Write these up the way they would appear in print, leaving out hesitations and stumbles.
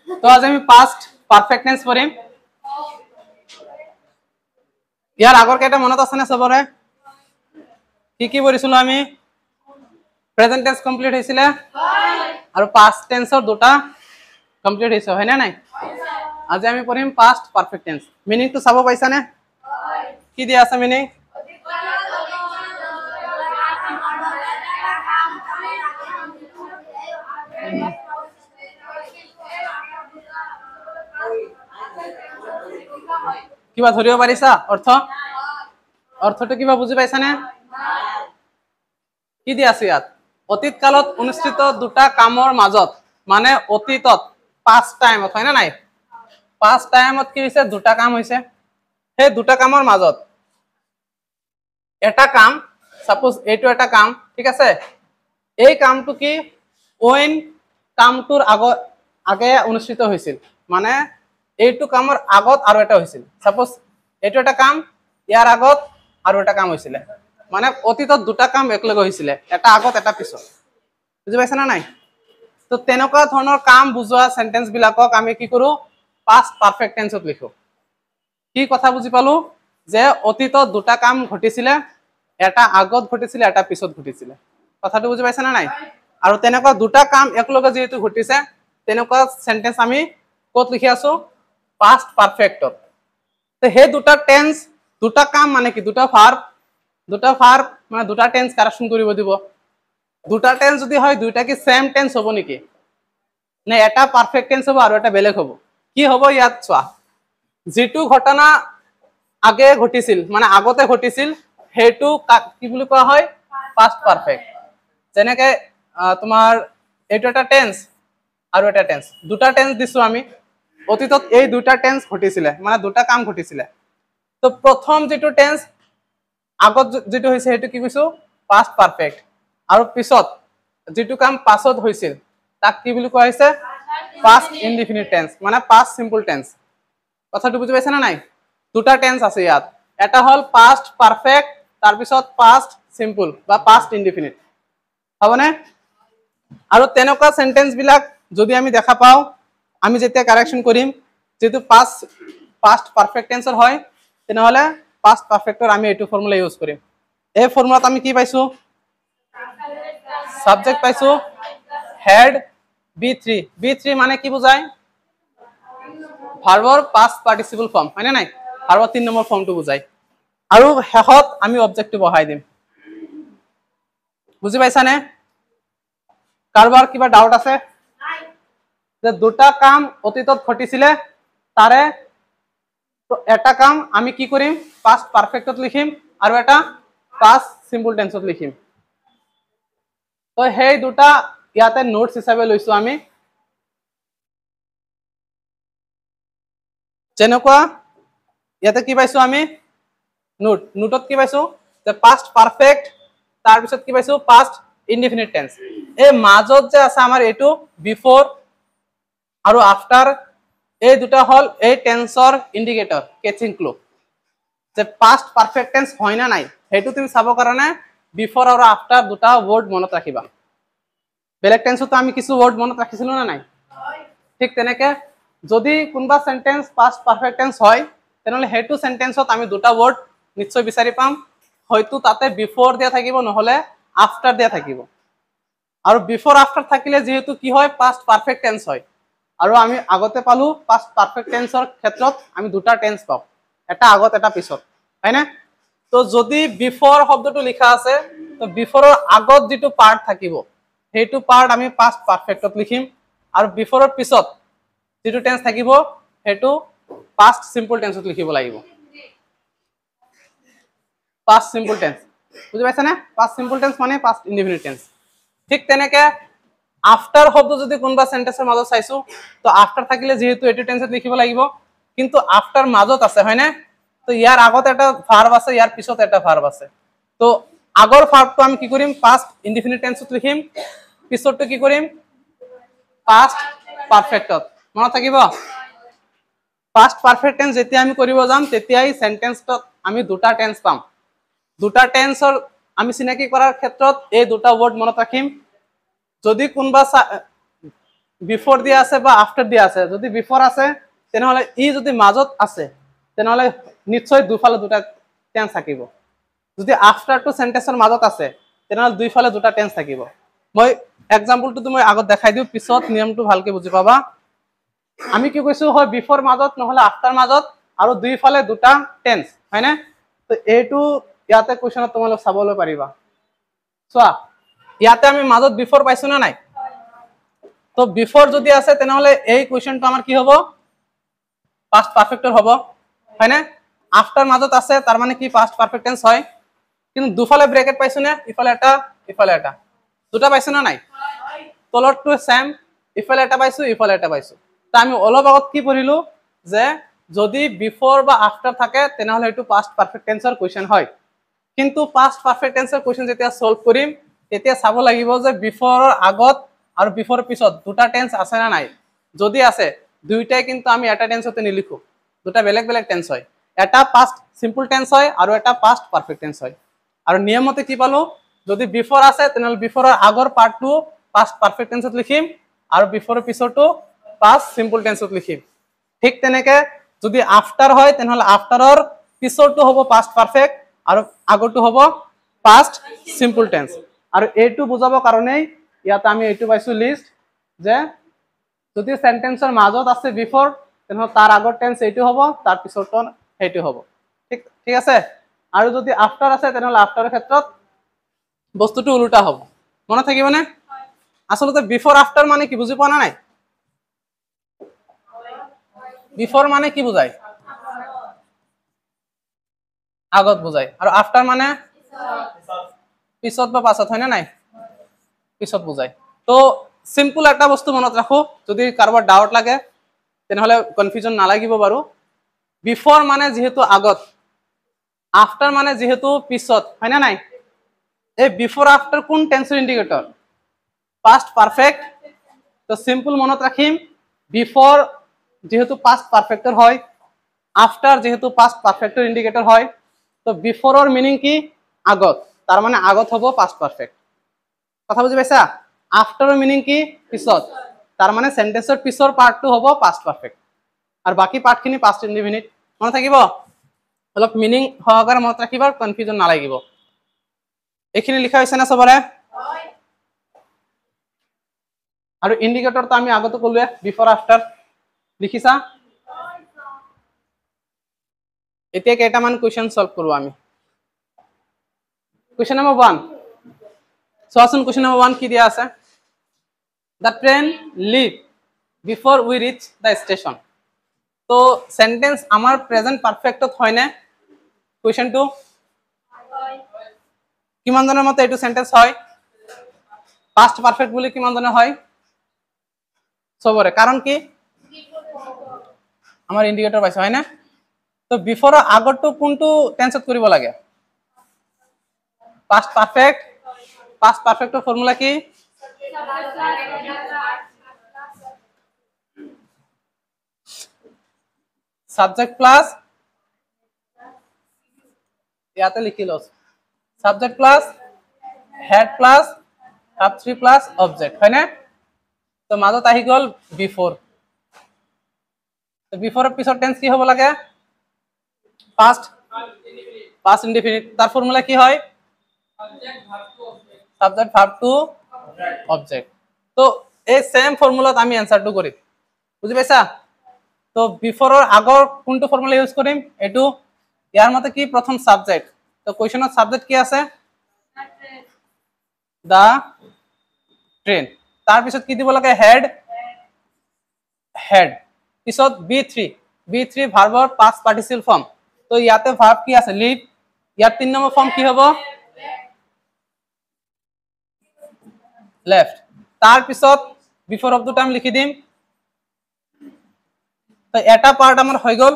তো আজ আমি পাস্ট পাৰফেক্ট টেন্স পঢ়িম ইয়াৰ আগৰ কেইটা মনত আছে না সবৰে কি পঢ়িছিলো আমি প্ৰেজেন্ট টেন্স কমপ্লিট হৈছিলে আৰু পাস্ট টেন্সৰ দুটা কমপ্লিট হৈছে হয় না নাই আজি আমি পঢ়িম পাস্ট পারফেক্ট টেন্স মিনিংটো চাব পাইছা নে কি দিয়া আছে মিনিং কিবা ধৰিব পাৰিছা অৰ্থটো কিবা বুজি পাইছা নে কি দিয়া আছে ইয়াত অতীত কালত অনুষ্ঠিত দুটা কামৰ মাজত মানে অতীতত পাস্ট টাইমত হয় না নাই পাস্ট টাইমত কি হৈছে দুটা কাম হৈছে সেই দুটা কামৰ মাজত এটা কাম সাপোজ এইটো এটা কাম ঠিক আছে এই কামটো কি ওয়েন কামটোৰ আগে অনুষ্ঠিত হৈছিল মানে এইটো কামৰ আগত আৰু এটা হৈছিল সাপোজ এইটো এটা কাম ইয়াৰ আগত আৰু এটা কাম হৈছিল মানে অতীতত দুটা কাম একলগে হৈছিল এটা আগত এটা পিছত বুজি পাইছা না নাই তো তেনেকুৱা ধৰণৰ কাম বুজোৱা সেন্টেন্স বিলাকক আমি কি কৰো পাস্ট পারফেক্ট টেন্সত লিখো কি কথা বুজি পালো যে অতীতত দুটা কাম ঘটিছিল এটা আগত ঘটিছিল এটা পিছত ঘটিছিল কথাটো বুজি পাইছা না নাই আৰু তেনেকুৱা দুটা কাম একলগে যেহেতু ঘটিছে তেনেকুৱা সেন্টেন্স আমি কত লিখি আছো পাস্ট পারফেক্টত তো হে দুটা টেন্স দুটা কাম মানে কি দুটা ভার্ব মানে দুটা টেন্স কারেকশন কৰিব দিব দুটা টেন্স যদি হয় দুইটা কি সেম টেন্স হ'ব নেকি না এটা পারফেক্ট টেন্স হ'ব আৰু এটা বেলেগ হ'ব কি হ'ব ইয়াত চোৱা যেটো ঘটনা আগে ঘটিছিল মানে আগতে ঘটিছিল হেতু কি বুলি কোৱা হয় পাস্ট পাৰফেক্ট যেনেকে তোমাৰ এইটো এটা টেন্স আৰু এটা টেন্স দুটা টেন্স দিছো আমি অতীতত এই দুটা টেন্স ঘটিছিল মানে দুটা কাম ঘটিছিল তো প্ৰথম যেটো টেন্স আগত যেটো হৈছে হেতু কি কৈছো পাস্ট পাৰফেক্ট আৰু পিছত যেটো কাম পাছত হৈছিল তাক কি বুলি কোৱা হৈছে পাস্ট ইনডিফিনিট টেন্স মানে পাস্ট সিম্পল টেন্স কথাটো বুজি পাইছা না নাই দুটা টেন্স আছে ইয়াত এটা হল পাস্ট পারফেক্ট তাৰ পিছত পাস্ট সিম্পল বা পাস্ট ইনডিফিনিট হবনে আৰু তেনেকুৱা সেন্টেন্স বিলাক যদি আমি দেখা পাও আমি যেতিয়া কাৰেকশন কৰিম যেটো পাস্ট পাৰফেক্ট টেন্সৰ হয় তেনেহলে পাস্ট পাৰফেক্টৰ আমি এইটো ফৰ্মুলা ইউজ কৰিম এই ফর্মুলাত আমি কি পাইছো সাবজেক্ট পাইছো হেড B3 মানে কি বুজায় ভাৰ্বৰ পাস্ট পাৰ্টিসিপল ফৰ্ম হয় না নাই ভাৰ্বৰ 3 নম্বৰ ফৰ্মটো বুজায় আৰু শেষত আমি অবজেক্টটো বহাই দিম বুজি পাইছা নে কারবার কিবা ডাউট আছে যে দুটা কাম অতীতত ঘটিছিল তারে এটা কাম আমি কি কৰিম পাস্ট পাৰফেক্টত লিখিম আৰু এটা পাস্ট সিম্পল টেন্সত লিখিম তো সেই দুটা ইয়াতে নোটস হিচাপে লৈছো আমি যেনেকুৱা ইয়াতে কি পাইছো আমি নোটত কি পাইছো যে পাস্ট পাৰফেক্ট তাৰ পিছত কি পাইছো পাস্ট ইনডিফিনিট টেন্স এই মাজত যে আছে আমাৰ এটো বিফোৰ আৰু আফটাৰ এই দুটা হল এই টেন্সৰ ইন্ডিকেটৰ কেচিং ক্লু যে পাস্ট পাৰফেক্ট টেন্স হয় না নাই হেতু তুমি চাব কাৰণে বিফোৰ আৰু আফটাৰ দুটা ওয়াৰ্ড মনত ৰাখিবা বেলেগ টেন্সতো আমি কিছু ওয়াৰ্ড মনত ৰাখিছিলো না নাই ঠিক তেনেকে যদি কোনবা সেন্টেন্স পাস্ট পাৰফেক্ট টেন্স হয় তেনেহলে হেতু সেন্টেন্সত আমি দুটা ওয়াৰ্ড নিশ্চয় বিচাৰি পাম হয়তো তাতে বিফোৰ দিয়া থাকিব নহলে আফটাৰ দিয়া থাকিব আৰু বিফোৰ আফটাৰ থাকিলে যেহেতু কি হয় পাস্ট পাৰফেক্ট টেন্স হয় আৰু আমি আগতে পালো পাস্ট পাৰফেক্ট টেন্সৰ ক্ষেত্ৰত আমি দুটা টেন্স পাও এটা আগত এটা পিছত হয় না তো যদি বিফোর শব্দটো লিখা আছে তো বিফোৰৰ আগত যেটো পাৰ্ট থাকিব হেতু পাৰ্ট আমি পাস্ট পাৰফেক্টত লিখিম আৰু বিফোৰৰ পিছত যেটো টেন্স থাকিব হেতু পাস্ট সিম্পল টেন্সত লিখিব লাগিব পাস্ট সিম্পল টেন্স বুজি পাইছা না পাস্ট সিম্পল টেন্স মানে পাস্ট ইনডিফিনিট টেন্স ঠিক তেনেকে আফটার শব্দ যদি কোনবা সেন্টেন্সৰ মাজত চাইছো তো আফটার থাকিলে যেহেতু এটো টেন্সত লিখিব লাগিব কিন্তু আফটার মাজত আছে হয় না তো ইয়াৰ আগত এটা ভাৰ্ব আছে ইয়াৰ পিছত এটা ভাৰ্ব আছে তো আগৰ ভাৰ্বটো আমি কি কৰিম পাস্ট ইনডিফিনিট টেন্সত লিখিম পিছৰটো কি কৰিম পাস্ট পাৰফেক্টত মনত থাকিব পাস্ট পাৰফেক্ট টেন্স যেতিয়া আমি কৰিব যাম তেতিয়াই সেন্টেন্সত আমি দুটা টেন্স পাম দুটা টেন্সৰ আমি চিনাকি কৰাৰ ক্ষেত্ৰত এই দুটা ওয়াৰ্ড মনত ৰাখিম যদি কোনবা বিফোর দিয়া আছে বা আফটার দিয়া আছে, যদি বিফোর আছে তেনেহলে ই যদি মাজত আছে তেনেহলে নিশ্চয় দুফালে দুটা টেন্স থাকিব। যদি আফটার টু সেন্টেন্সৰ মাজত আছে তেনেহলে দুইফালে দুটা টেন্স থাকিব। মই এক্সাম্পলটো মই আগত দেখাই দিওঁ, পিছত নিয়মটো ভালকে বুজি পাবা। আমি কি কৈছো, হয় বিফোর মাজত নহলে আফটার মাজত আৰু দুইফালে দুটা টেন্স, হয়নে? তো এইটো ইয়াতে কুৱেশ্যনত তোমালোক চাবলৈ পাৰিবা। চোৱা ইয়াতে আমি মাজত বিফোৰ পাইছো না নাই? তো বিফোৰ যদি আছে তেনেহলে এই কুৱেশ্যনটো আমাৰ কি হ'ব, পাস্ট পাৰফেক্টৰ হ'ব, হয়নে? আফটাৰ মাজত আছে তাৰ মানে কি পাস্ট পাৰফেক্ট টেন্স হয়। কিন্তু দুফালে ব্ৰেকেট পাইছো নে, ইফালে এটা ইফালে এটা, দুটা পাইছো না নাই? তলৰটো সেম, ইফালে এটা পাইছো ইফালে এটা পাইছো। তা আমি অলপ আগত কি পঢ়িলো যে যদি বিফোর বা আফটার থাকে তেনেহলে এটো পাস্ট পারফেক্ট টেন্সৰ কুৱেশ্যন হয়। কিন্তু পাস্ট পাৰফেক্ট টেন্সৰ কুৱেশ্যন যেতিয়া সলভ কৰিম তেতিয়া চাব লাগিব যে বিফোৰৰ আগত আৰু বিফোৰৰ পিছত দুটা টেন্স আছে না নাই। যদি আছে দুইটাই কিন্তু আমি এটা টেন্সতে নিলিখো, দুটা বেলেগ বেলেগ টেন্স হয়। এটা পাস্ট সিম্পল টেন্স হয় আৰু এটা পাস্ট পাৰফেক্ট টেন্স হয়। আৰু নিয়মতে কি পালো, যদি বিফোৰ আছে তেনেহলে বিফোৰৰ আগৰ পাৰ্টটো পাস্ট পাৰফেক্ট টেন্সত লিখিম আৰু বিফোৰৰ পিছৰটো পাস্ট সিম্পল টেন্সত লিখিম। ঠিক তেনেকে যদি আফটাৰ হয় তেনেহলে আফটাৰৰ পিছৰটো হ'ব পাস্ট পাৰফেক্ট আৰু আগৰটো হ'ব পাস্ট সিম্পল টেন্স। আৰু এইটো বুজাবৰ কাৰণে ইয়াত আমি এইটো পাইছো লিস্ট যে যদি সেন্টেন্সৰ মাজত আছে বিফোৰ তেনেহলে তাৰ আগৰ টেন্স এইটো হ'ব, তাৰ পিছৰটো সেইটো হ'ব। ঠিক ঠিক আছে। আৰু যদি আফটাৰ আছে তেনেহলে আফটাৰৰ ক্ষেত্ৰত বস্তুটো উল্টা হ'ব। মনে থাকিবনে? আসলে বিফোৰ আফটাৰ মানে কি বুজি পোৱা না নাই? বিফোৰ মানে কি বুজায়? আগত বুজায়। আৰু আফটার মানে পিছত বা পাছত, হয় না নাই? পিছত বুজায়। তো সিম্পল একটা বস্তু মনত রাখো, যদি কারোবার ডাউট লাগে তেনেহলে কনফিউজন নালাগিব বাৰু। বিফোর মানে যেহেতু আগত, আফটার মানে যেহেতু পিছত, হয় না নাই? এই বিফোর আফটার কোন টেন্সৰ ইন্ডিকেটর? Past perfect. তো সিম্পল মনত রাখিম, বিফোর যেহেতু পাস্ট পারফেক্টর হয়, আফটার যেহেতু পাস্ট পারফেক্টর ইন্ডিকেটর হয়, তো বিফোরর মিনিং কি? আগত, তার মানে আগত হবো পাস্ট পারফেক্ট। কথা বুঝি পাইছা? আফটারর মিনিং কি? পিছত, তার মানে সেন্টেন্সৰ পিছৰ পার্টটো হবো পাস্ট পারফেক্ট আর বাকি পার্টখিনি পাস্ট ইনডিফিনিট। মনে থাকিব? অলপ মিনিং সহকারে মনত রাখিবা, কনফিউজন নালাগিব। এইখিনি লিখা হৈছে না সবৰে? আৰু ইন্ডিকেটৰ তো আমি আগতে কলোৱে, বিফোৰ আফটাৰ লিখিছা? এতিয়া কেইটামান কুৱেশ্যন সলভ কৰো আমি। কুৱেশ্যন নম্বৰ 1 চোৱাচোন। কুৱেশ্যন নম্বৰ 1 কি দিয়া আছে? The train leave before we reach the station. তো সেন্টেন্স আমার প্রেজেন্ট পারফেক্টত হয় না? কুৱেশ্যনটো কিমান জনের মতে এইটো সেন্টেন্স হয়? পাস্ট পারফেক্ট বুলি কিমান জনে হয়? সবরে। কারণ কি? আমার ইন্ডিকেটর পাইছে, হয় না? তো বিফোর আগৰটো কোনটো টেন্সত কৰিব লাগে? Past perfect. পাস্ট পাৰফেক্টৰ ফর্মুলা কি? সাবজেক্ট প্লাস, ইয়াতে লিখি লস, subject plus had plus verb 3 plus object, হয় না? তো মাজত আহি গল বিফোর। তো বিফোরের পিছৰ টেন্স কি হ'ব লাগে? Past past indefinite. তার ফর্মুলা কি হয়? Subject verb two object. তো এই সেম ফর্মুলাত আমি অ্যানসারটো কৰিম। বুজি পাইছা? তো বিফোৰৰ আগৰ কোনটো ফৰ্মুলা ইউজ কৰিম? এটো ইয়াৰ মতে কি? প্ৰথম সাবজেক্ট। তো কোৱেশ্যনত সাবজেক্ট কি আছে? দা ট্ৰেন। তাৰ পিছত কি দিব লাগে? হেড। হেড পিছত বি3। বি3 ভাৰ্বৰ পাস্ট পাৰ্টিসিপল ফৰ্ম। তো ইয়াতে ভাৰ্ব কি আছে? লিভ। ইয়াৰ 3 নম্বৰ ফর্ম কি হ'ব? লেফট। তার পিছত বিফোর অফ দুটা আমি লিখি দিম। তো এটা পার্ট আমার হয়ে গেল।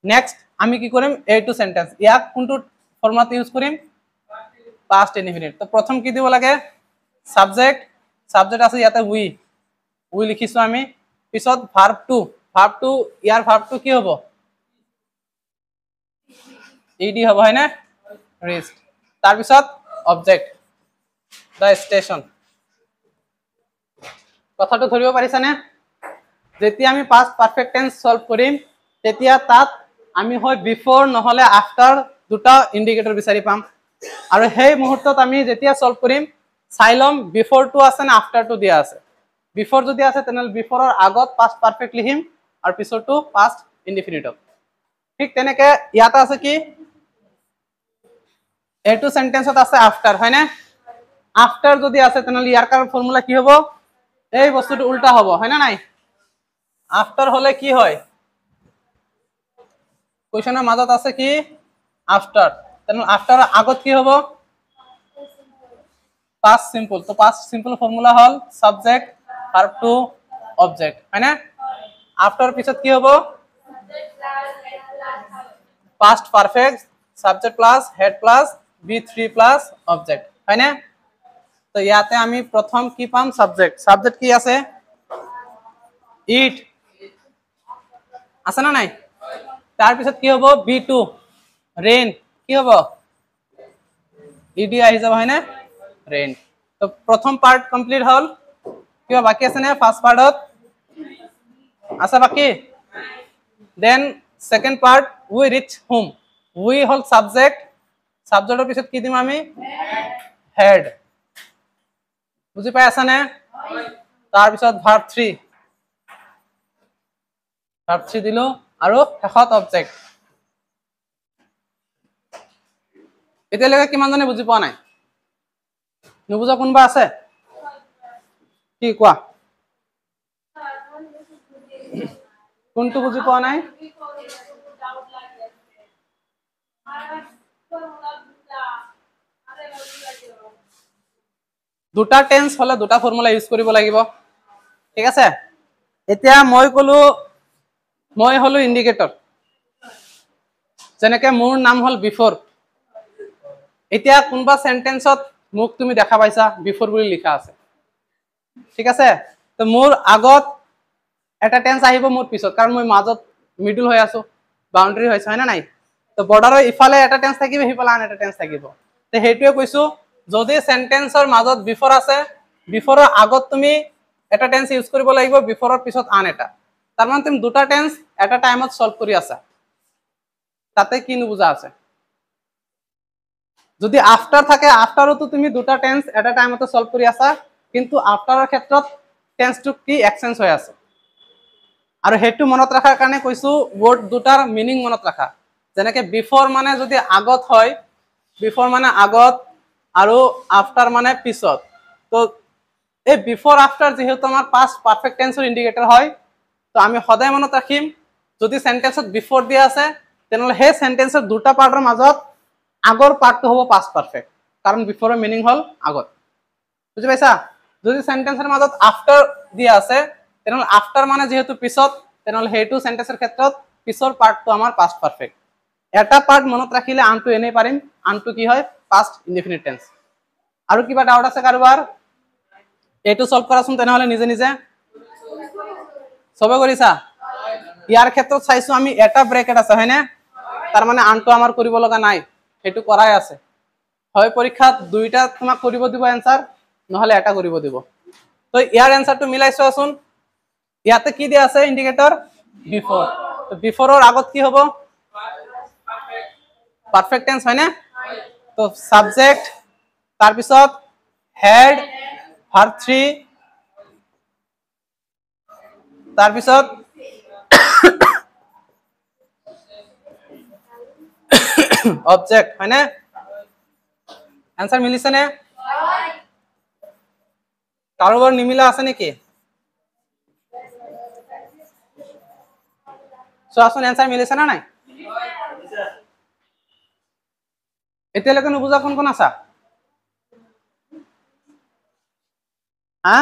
নেক্সট আমি কি করিম? এইটো সেন্টেন্স ইয়াক কোনটো ফর্মুলাত ইউজ করিম? Past indefinite. তো প্রথম কি দিব লাগে? সাবজেক্ট। সাবজেক্ট আছে ইয়াতে উই, উই লিখিছো আমি। পিছত ভার্ব টু। ভার্ব টু, ইয়ার ভার্ব টু কি হবো? ইডি হবো, হয় না? রিস্ট। তার পিছত অবজেক্ট দা স্টেশন। কথাটো ধৰিব পাৰিছানে? যেতিয়া আমি পাষ্ট পাৰফেক্ট টেন্স সলভ কৰিম তেতিয়া তাত আমি হয় বিফৰ নহলে আফটাৰ দুটা ইন্ডিকেটৰ বিচাৰি পাম আৰু সেই মুহূৰ্তত আমি যেতিয়া সলভ কৰিম চাই লম বিফৰটো আছে না আফটাৰটো দিয়া আছে বিফৰ যদি আছে তেনেহলে বিফৰৰ আগত পাষ্ট পাৰফেক্ট লিখিম আৰু পিছৰটো পাষ্ট ইনডিফিনিটত ঠিক তেনেকে ইয়াত আছে কি এইটো সেন্টেন্সত আছে আফটাৰ হয় না আফটাৰ যদি আছে তেনেহলে ইয়াৰ কারণ ফর্মুলা কি হ'ব এই বস্তুটো উল্টা হ'ব হয় না নাই আফটার হলে কি হয় কোয়েশনের মাজত আছে কি আফটার তাহলে আফটার আগত কি হ'ব পাস্ট সিম্পল তো পাস্ট সিম্পল ফর্মুলা হল সাবজেক্ট ভার্ব টু অবজেক্ট হয় না আফটার পিছত কি হ'ব past perfect subject plus had plus V3 plus object হয় না তো ইয়াতে আমি প্রথম কি পাম সাবজেক্ট সাবজেক্ট কি আছে ইট আছে না নাই তার পিছত কি হ'ব B2 রেইন কি হ'ব ইডি আহি যাব হয় না রেইন তো প্রথম পার্ট কমপ্লিট হল কিবা বাকি আছে না ফার্স্ট পার্টত আছে বাকি then second part we reach home we হল সাবজেক্ট সাবজেক্টের পিছত কি দিম আমি হেড বুঝি পাই আছা না তার পিছত ভার্ব 3 ভার্ব 3 দিলো আৰু শেষত অবজেক্ট এতিয়ালৈকে কিমান জনে বুজি পোৱা নাই নুবুজা কোনবা আছে কি কোৱা কোনটো বুজি পোৱা নাই দুটা টেন্স হলে দুটা ফৰ্মুলা ইউজ কৰিব লাগিব ঠিক আছে এতিয়া মই কলো মই হলো ইন্ডিকেটৰ যেনেকে মোৰ নাম হল বিফৰ এতিয়া কোনবা সেন্টেন্সত মোক তুমি দেখা পাইছা বিফৰ বুলি লিখা আছে ঠিক আছে তো মোৰ আগত এটা টেন্স আহিব মোৰ পিছত কাৰণ মই মাজত মিডল হৈ আছো বাউন্ডাৰি হৈছে হয় না নাই তো বৰ্ডাৰৰ ইফালে এটা টেন্স থাকিব হিফালে আন এটা টেন্স থাকিব তে হেইটোৱে কৈছো যদি সেন্টেন্সৰ মাজত বিফৰ আছে বিফৰৰ আগত তুমি এটা টেন্স ইউজ কৰিব লাগিব বিফৰৰ পিছত আন এটা তাৰ মানে তুমি দুটা টেন্স এটা টাইমত সলভ কৰি আছা তাতে কি নুবুজা আছে যদি আফটাৰ থাকে আফটাৰতো তুমি দুটা টেন্স এটা টাইমতে সলভ কৰি আছা কিন্তু আফটাৰৰ ক্ষেত্ৰত টেন্সটো কি এক্সচেঞ্জ হৈ আছে আৰু হেতু মনত ৰাখাৰ কাৰণে কৈছো ওয়াৰ্ড দুটাৰ মিনিং মনত ৰাখা যেনেকে বিফৰ মানে যদি আগত হয় বিফৰ মানে আগত আৰু আফটাৰ মানে পিছত তো এই বিফৰ আফটাৰ যেহেতু আমাৰ পাস্ট পাৰফেক্ট টেন্সৰ ইন্ডিকেটৰ হয় তো আমি সদায় মনত ৰাখিম যদি সেন্টেন্সত বিফৰ দিয়া আছে তেনেহলে হে সেন্টেন্সৰ দুটা পাৰ্টৰ মাজত আগৰ পাৰ্টটো হ'ব পাস্ট পাৰফেক্ট কাৰণ বিফৰৰ মিনিং হল আগত বুঝি পাইছা যদি সেন্টেন্সৰ মাজত আফটাৰ দিয়া আছে তেনেহলে আফটাৰ মানে যেহেতু পিছত তেনেহলে হেতু সেন্টেন্সৰ ক্ষেত্ৰত পিছৰ পাৰ্টটো আমাৰ পাস্ট পাৰফেক্ট এটা পাৰ্ট মনত ৰাখিলে আনটো এনেই পাৰিম আনটো কি হয় পাস্ট ইনডিফিনিট টেন্স আৰু কিবা ডাউট আছে কাৰোবাৰ এটো সলভ কৰাচোন তেনেহলে নিজে নিজে সবে কৰিছা ইয়াৰ ক্ষেত্ৰত চাইছো আমি এটা ব্ৰেকেট আছে হয়নে তাৰ মানে আনটো আমাৰ কৰিব লগা নাই হেতু কৰাই আছে হয় পৰীক্ষাত দুইটা তোমাক কৰিব দিব এনসাৰ নহলে এটা কৰিব দিব তো ইয়াৰ এনসাৰটো মিলাই চোৱাচোন ইয়াতে কি দিয়া আছে ইন্ডিকেটৰ বিফৰ তো বিফৰৰ আগত কি হ'ব পারফেক্ট টেন্স হয় না তো সাবজেক্ট তার পিছত হেড ভার্ব 3 তার পিছত অবজেক্ট হয় না आंसर মিলিছে নে কাৰোবাৰ নিমিলা আছে নেকি চোৱাচোন आंसर মিলিছে না নাই এতিয়ালৈকে নুবুজা কোন কোন আছা হা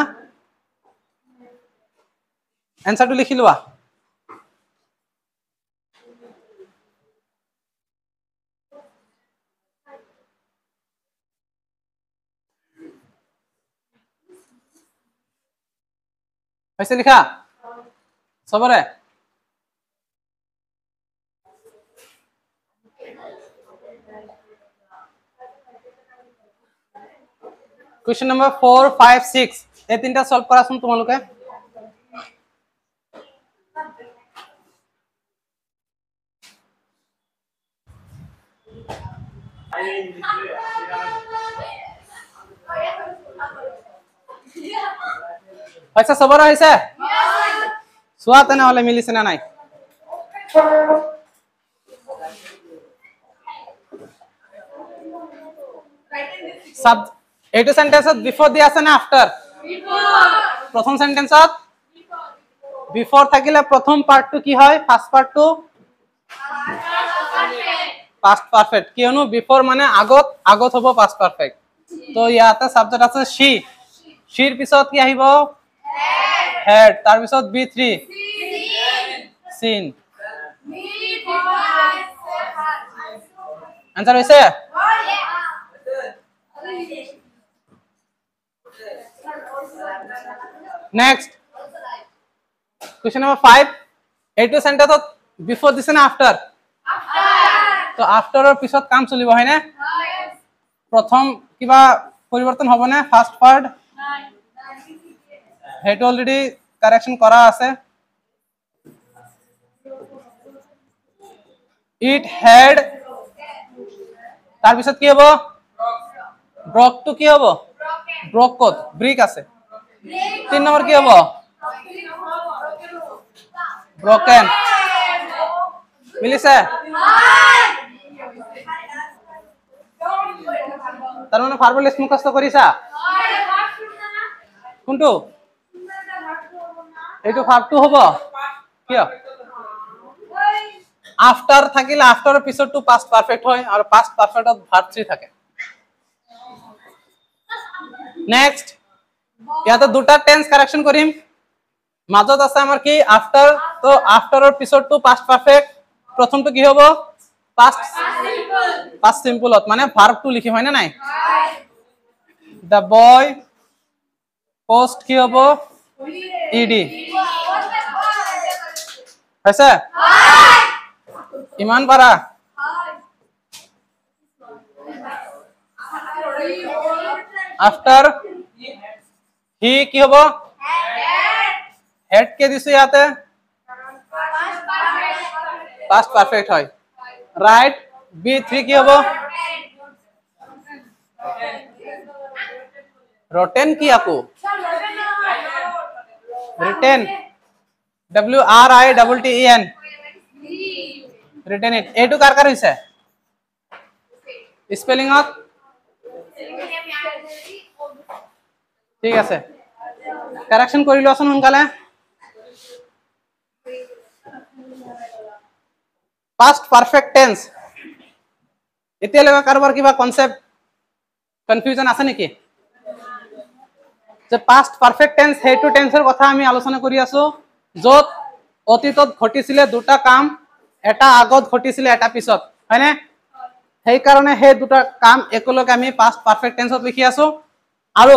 आंसरটো লিখি লোৱা হৈছে লিখা সবৰে Question number 4, 5, 6 এই তিনটা সলভ কৰাচোন তোমালোকে হৈছে সবৰে হৈছে চোৱা তেনেহলে মিলিছে না নাই সাব এইটো সেন্টেন্সত বিফোর দি আছে না আফটার বিফোর প্রথম সেন্টেন্সত বিফোর থাকিলে প্রথম পার্টটো কি হয় ফার্স্ট পার্টটো পাস্ট পারফেক্ট কিয়নো বিফোর মানে আগত আগত হ'ব পাস্ট পারফেক্ট তো ইয়াতে সাবজেক্ট আছে শি শিৰ পিছত কি আহিব হেড তাৰ পিছত বি3 সিন आंसर হৈছে नेक्स्ट क्वेश्चन नंबर 5 এইটো সেন্টেন্সত বিফোর দিছে না আফটার তো আফটাৰৰ পিছত কাম চলিব হয় না প্ৰথম কিবা পৰিৱৰ্তন হ'ব না ফাৰ্স্ট পাৰ্ট হেড অলৰেডি কাৰেকশন কৰা আছে ইট হেড তাৰ পিছত কি হ'ব ব্ৰক টু কি হ'ব ব্ৰক ক'ত ব্ৰিক আছে 3 নম্বৰ কি হ'ব ব্ৰকেন মিলিছে তাৰ মানে ভাৰ্ব লিষ্ট মুখস্থ কৰিছা কোনটো এইটো ভাৰ্ব টু হ'ব কিয় আফটাৰ থাকিলে আফটাৰৰ পিছতটো পাস্ট পাৰফেক্ট হয় আৰু পাস্ট পাৰফেক্টত ভাৰ্ব 3 থাকে নেক্সট ইয়াতে দুটা টেন্স কাৰেকশন কৰিম মাজত আছে আমাৰ কি আফটাৰ তো আফটাৰৰ পিছতটো পাস্ট পাৰফেক্ট প্ৰথমটো কি হ'ব পাস্ট সিম্পলত মানে ভার্ব টু লিখি হয় না নাই দা বয় পোস্ট কি হ'ব ইডি হৈছে ইমান পাৰা আফটার হি কি হ'ব হেড কে দিছো ইয়াতে পাস্ট পারফেক্ট হয় রাইট বি3 কি হ'ব রটেন কি আকো written W R I double T E N written it এটু কার কার হইছে স্পেলিংত ঠিক আছে কারেকশন কৰি লোৱাচোন সোনকালে পাস্ট পাৰফেক্ট টেন্স এতিয়ালৈকে কাৰোবাৰ কিবা কনসেপ্ট কনফিউজন আছে নেকি যে পাস্ট পাৰফেক্ট টেন্স হেতু টেন্সৰ কথা আমি আলোচনা কৰি আছো যত অতীতত ঘটিছিলে দুটা কাম এটা আগত ঘটিছিলে এটা পিছত হয়নে সেই কাৰণে হে দুটা কাম একলগে আমি পাস্ট পাৰফেক্ট টেন্সত লিখি আছো আৰু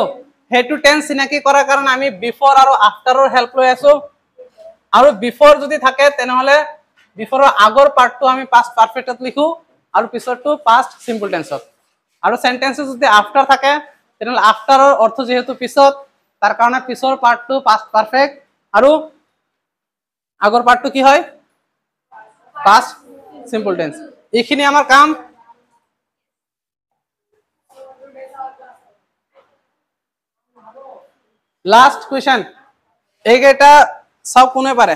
হেতু টেন্স চিনাকি কৰাৰ কাৰণে আমি বিফোৰ আৰু আফটাৰৰ হেল্প লৈ আছো আৰু বিফোৰ যদি থাকে তেনেহলে বিফোৰৰ আগৰ পাৰ্টটো আমি পাস্ট পাৰফেক্টত লিখো আৰু পিছৰটো পাস্ট সিম্পল টেন্সত আৰু সেন্টেন্সে যদি আফটাৰ থাকে তেনেহলে আফটাৰৰ অৰ্থ যেহেতু পিছত তাৰ কাৰণে পিছৰ পাৰ্টটো পাস্ট পাৰফেক্ট আৰু আগৰ পাৰ্টটো কি হয় পাস্ট সিম্পল টেন্স এইখিনি আমাৰ কাম লাস্ট क्वेश्चन এইটা সব কোনে পাৰে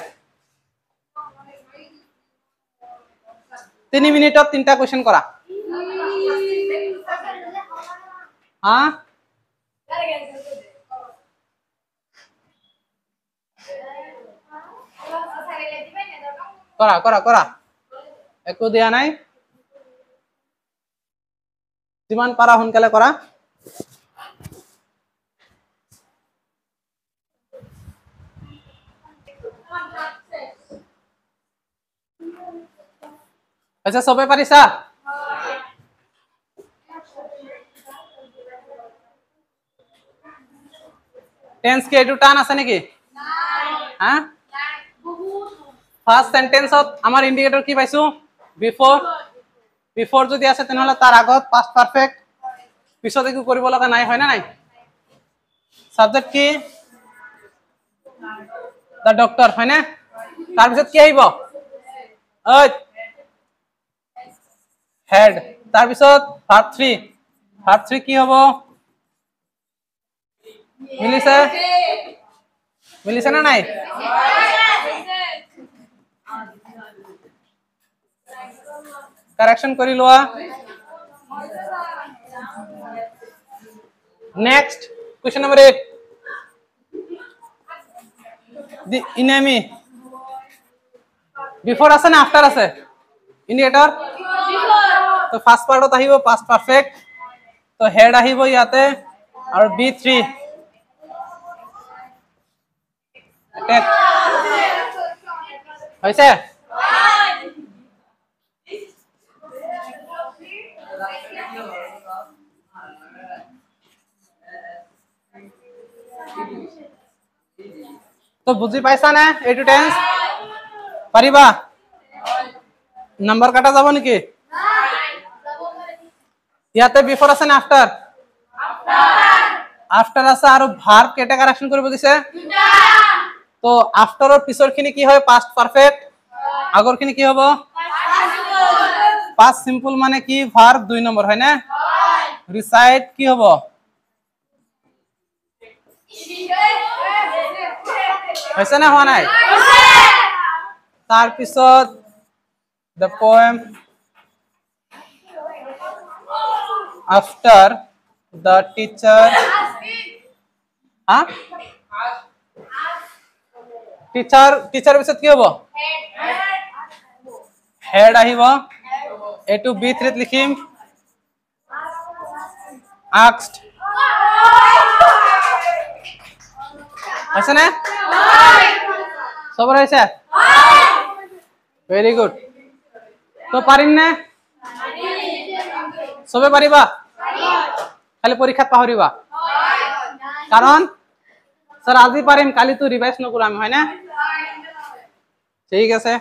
3 মিনিটত 3টা क्वेश्चन কৰা হ্যাঁ কৰা কৰা কৰা একো দিয়া নাই যিমান পাৰা সোনকালে কৰা আচ্ছা সবে পাৰিছা টেন্স কে এটো টান আছে নেকি হ্যাঁ ফাৰ্স্ট সেন্টেন্সত আমাৰ ইন্ডিকেটৰ কি পাইছো বিফোৰ বিফোৰ যদি আছে তেনেহলে তাৰ আগত পাস্ট পাৰফেক্ট পিছত একো কৰিব লগা নাই হয় না নাই সাবজেক্ট কি দ্য ডক্টৰ হয় না তাৰপিছত কি আহিব হেড তাৰপিছত ভাৰ্ব 3 কি হ'ব মিলিছে না নাই কাৰেকশন কৰি লোৱা নেক্সট কোয়েশ্চন নাম্বার 8 দি enemy বিফোর আছে না আফটার আছে ইন্ডিকেটর তো ফার্স্ট পার্টত আহিব পাস্ট পারফেক্ট তো হেড আহিব ইয়াতে আৰু B3 টেক হৈছে তো বুঝি পাইছা না এইটো টেন্স পাৰিবা নাম্বাৰ কাটা যাব নেকি ইয়াতে বিফোৰ আছে না আফটাৰ আফটাৰ আছে আৰু ভাৰ্ব কেটা কাৰেকশন কৰিব দিছে তো আফটাৰৰ পিছৰখিনি কি হয় পাস্ট পাৰফেক্ট আগৰখিনি কি হ'ব পাস্ট সিম্পল মানে কি ভাৰ্ব 2 নম্বৰ হয় না ৰিসাইট কি হ'ব হৈছে না হোৱা নাই তাৰ পিছত the poem after the teacher teacher পিছত কি হ'ব হেড আহিব এটো B3 ত লিখিম asked আছে না সবার আছে ভেরি গুড তো পারিন না সবে পারিবা খালি পরীক্ষাত পাহরিবা কারণ স্যার আজি পারিম কালি তো রিভাইজ নকৰো আমি হয় না ঠিক আছে